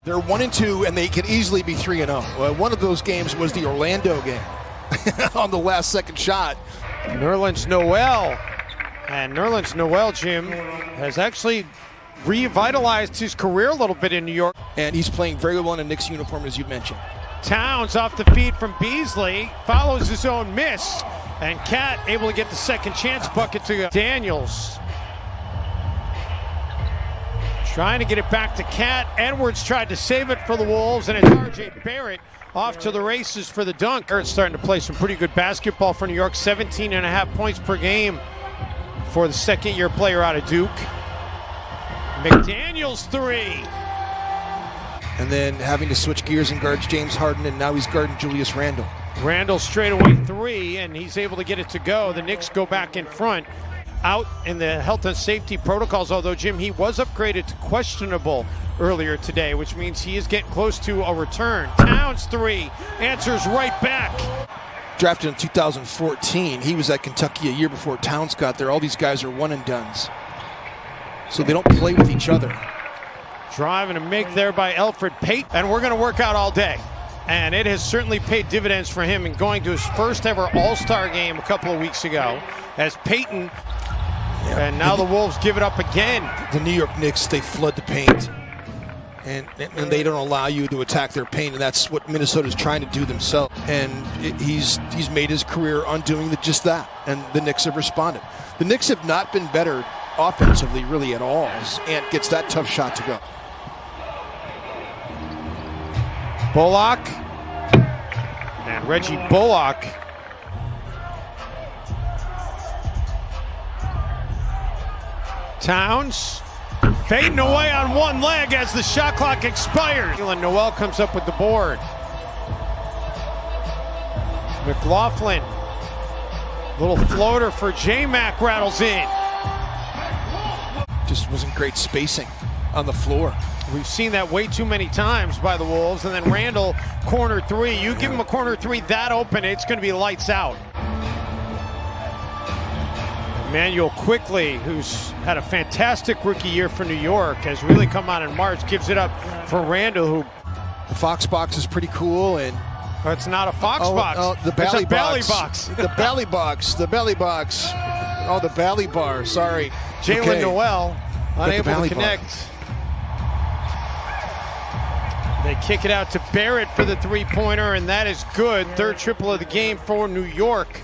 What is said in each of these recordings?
They're 1-2, and they could easily be 3-0. One of those games was the Orlando game on the last second shot. Nerlens Noel. And Nerlens Noel, Jim, has actually revitalized his career a little bit in New York. And he's playing very well in a Knicks uniform, as you mentioned. Towns off the feed from Beasley, follows his own miss. And Cat able to get the second chance bucket to Daniels. Trying to get it back to Cat. Edwards tried to save it for the Wolves, and it's R.J. Barrett off to the races for the dunk. Barrett's starting to play some pretty good basketball for New York. 17.5 points per game for the second-year player out of Duke. McDaniels three. And then having to switch gears and guard James Harden, and now he's guarding Julius Randle. Randle straight away three, and he's able to get it to go. The Knicks go back in front. Out in the health and safety protocols, although, Jim, he was upgraded to questionable earlier today, which means he is getting close to a return. Towns three, answers right back. Drafted in 2014, he was at Kentucky a year before Towns got there. All these guys are one-and-dones, so they don't play with each other. Driving a make there by Elfrid Payton, and we're going to work out all day. And it has certainly paid dividends for him in going to his first ever All-Star game a couple of weeks ago as Payton. And now the Wolves give it up again. The New York Knicks, they flood the paint, and they don't allow you to attack their paint, and that's what Minnesota's trying to do themselves. And he's made his career on doing just that, and the Knicks have responded. The Knicks have not been better offensively really at all as Ant gets that tough shot to go. Bullock and Reggie Bullock. Towns fading away on one leg as the shot clock expires. Noel comes up with the board. McLaughlin, little floater for J-Mac, rattles in. Just wasn't great spacing on the floor. We've seen that way too many times by the Wolves. And then Randle, corner three. You give him a corner three that open, it's going to be lights out. Emmanuel Quickly, who's had a fantastic rookie year for New York, has really come out in March, gives it up for Randle, who... The Fox box is pretty cool, and... Oh, it's not a Fox box. The Bally it's a Bally box. The Bally box. The Bally box. Oh, the Bally bar. Sorry. Jalen Noel, unable to connect. They kick it out to Barrett for the three-pointer, and that is good. Third triple of the game for New York.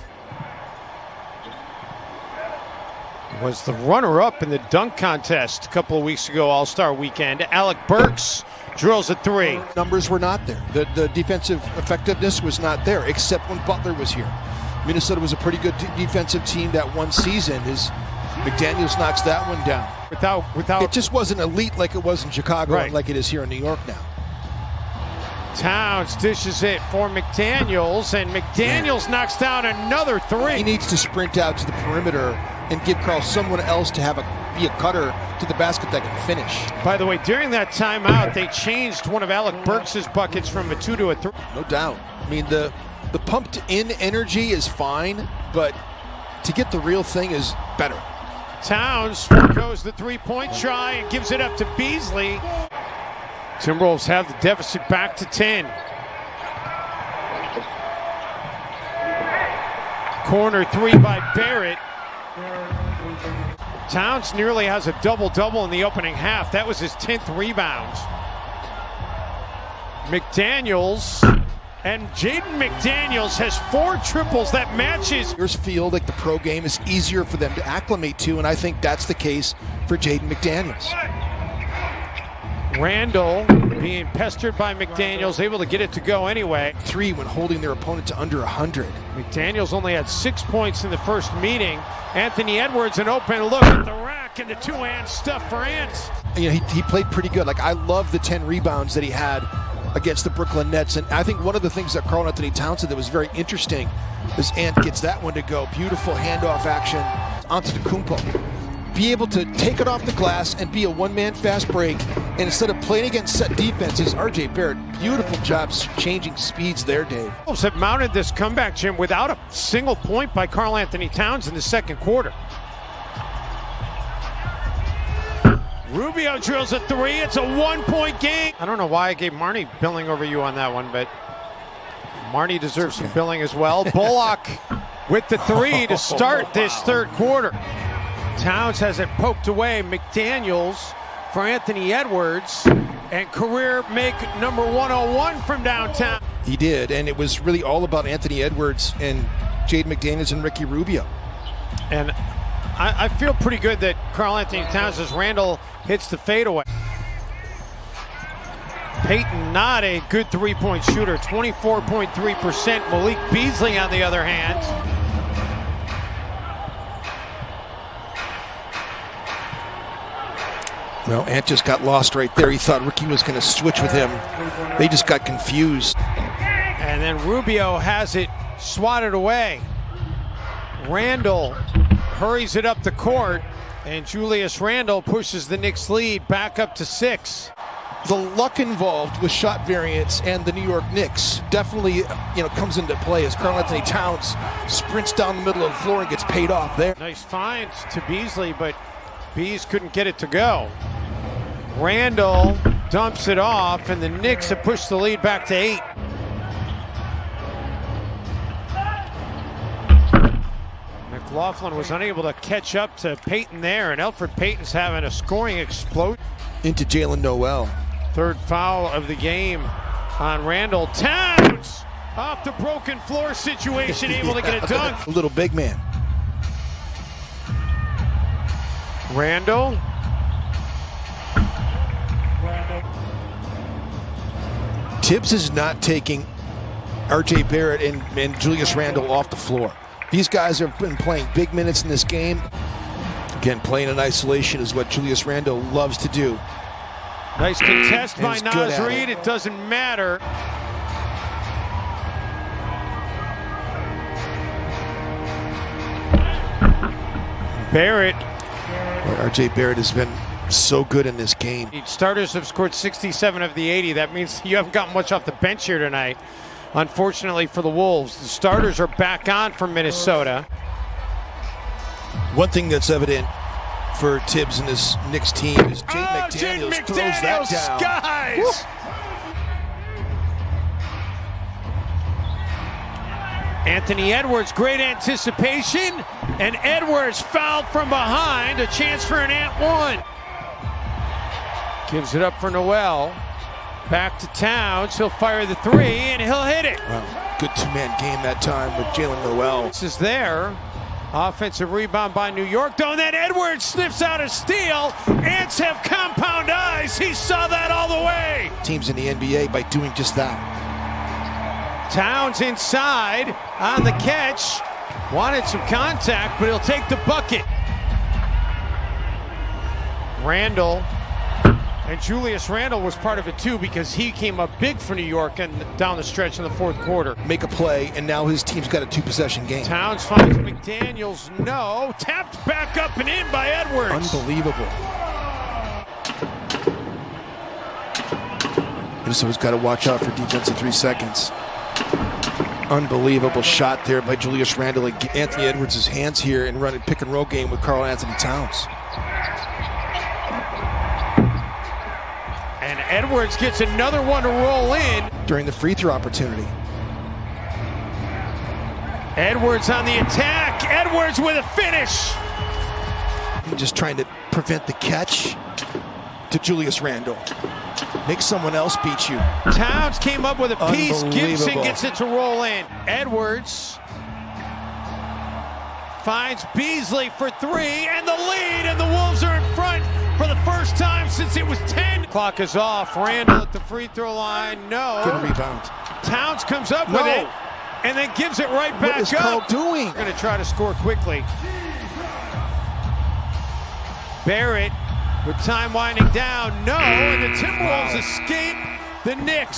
Was the runner-up in the dunk contest a couple of weeks ago, All-Star Weekend. Alec Burks drills a three. Numbers were not there. The defensive effectiveness was not there, except when Butler was here. Minnesota was a pretty good defensive team that one season. McDaniels knocks that one down. Without it just wasn't elite like it was in Chicago, right, and like it is here in New York now. Towns dishes it for McDaniels, and McDaniels knocks down another three. He needs to sprint out to the perimeter and give Carl someone else to be a cutter to the basket that can finish. By the way, during that timeout, they changed one of Alec Burks' buckets from a 2 to a 3. No doubt. I mean, the pumped-in energy is fine, but to get the real thing is better. Towns goes the three-point try and gives it up to Beasley. Timberwolves have the deficit back to 10. Corner three by Barrett. Towns nearly has a double-double in the opening half. That was his 10th rebound. McDaniels, and Jaden McDaniels has 4 triples. That matches. Players feel like the pro game is easier for them to acclimate to, and I think that's the case for Jaden McDaniels. Randle being pestered by McDaniels, able to get it to go anyway. 3 when holding their opponent to under 100. McDaniels only had 6 points in the first meeting. Anthony Edwards, an open look at the rack, and the two-hand stuff for Ant. You know, he played pretty good. Like, I love the 10 rebounds that he had against the Brooklyn Nets. And I think one of the things that Karl Anthony Towns did that was very interesting is Ant gets that one to go. Beautiful handoff action onto Antetokounmpo. Be able to take it off the glass and be a one-man fast break. And instead of playing against set defenses, R.J. Barrett, beautiful jobs changing speeds there, Dave. Wolves have mounted this comeback, Jim, without a single point by Karl Anthony Towns in the second quarter. Rubio drills a three. It's a 1-point game. I don't know why I gave Marnie billing over you on that one, but Marnie deserves some billing as well. Bullock with the three to start this third quarter. Towns has it poked away. McDaniels for Anthony Edwards, and career make number 101 from downtown. He did, and it was really all about Anthony Edwards and Jaden McDaniels and Ricky Rubio. And I feel pretty good that Karl Anthony Towns, as Randall hits the fadeaway. Peyton, not a good three-point shooter, 24.3%. Malik Beasley, on the other hand. Well, Ant just got lost right there. He thought Ricky was going to switch with him. They just got confused. And then Rubio has it swatted away. Randall hurries it up the court, and Julius Randle pushes the Knicks lead back up to 6. The luck involved with shot variance and the New York Knicks definitely, comes into play as Karl Anthony Towns sprints down the middle of the floor and gets paid off there. Nice find to Beasley, but Bees couldn't get it to go. Randall dumps it off, and the Knicks have pushed the lead back to 8. McLaughlin was unable to catch up to Payton there, and Elfrid Payton's having a scoring explosion. Into Jalen Noel. Third foul of the game on Randall. Towns off the broken floor situation, able to get a dunk. A little big man. Randall. Tibbs is not taking R.J. Barrett and Julius Randle off the floor. These guys have been playing big minutes in this game. Again, playing in isolation is what Julius Randle loves to do. Nice contest by He's good Naz at Reid. It doesn't matter. Barrett. R.J. Barrett has been so good in this game. Starters have scored 67 of the 80. That means you haven't got much off the bench here tonight. Unfortunately for the Wolves, the starters are back on for Minnesota. One thing that's evident for Tibbs and this Knicks team is Jaden McDaniels throws that down. Skies. Anthony Edwards, great anticipation, and Edwards fouled from behind. A chance for an ant 1. Gives it up for Noel. Back to Towns. He'll fire the three, and he'll hit it. Wow. Good two-man game that time with Jalen Noel. This is there. Offensive rebound by New York, though, and then Edwards sniffs out a steal. Ants have compound eyes. He saw that all the way. Teams in the NBA by doing just that. Towns inside on the catch. Wanted some contact, but he'll take the bucket. Randall. And Julius Randle was part of it too, because he came up big for New York and down the stretch in the fourth quarter. Make a play, and now his team's got a two-possession game. Towns finds McDaniels. No. Tapped back up and in by Edwards. Unbelievable. Minnesota's got to watch out for defense in 3 seconds. Unbelievable shot there by Julius Randle. Anthony Edwards' hands here and running pick-and-roll game with Karl Anthony Towns. And Edwards gets another one to roll in. During the free throw opportunity. Edwards on the attack. Edwards with a finish. Just trying to prevent the catch to Julius Randle. Make someone else beat you. Towns came up with a piece. Gibson gets it to roll in. Edwards finds Beasley for 3 and the lead, and the Wolves are in front for the first time since it was 10. Clock is off. Randall at the free throw line. No. Good rebound. Towns comes up with it and then gives it right back up. What is Karl doing? We're going to try to score quickly. Barrett with time winding down. No, and the Timberwolves escape the Knicks.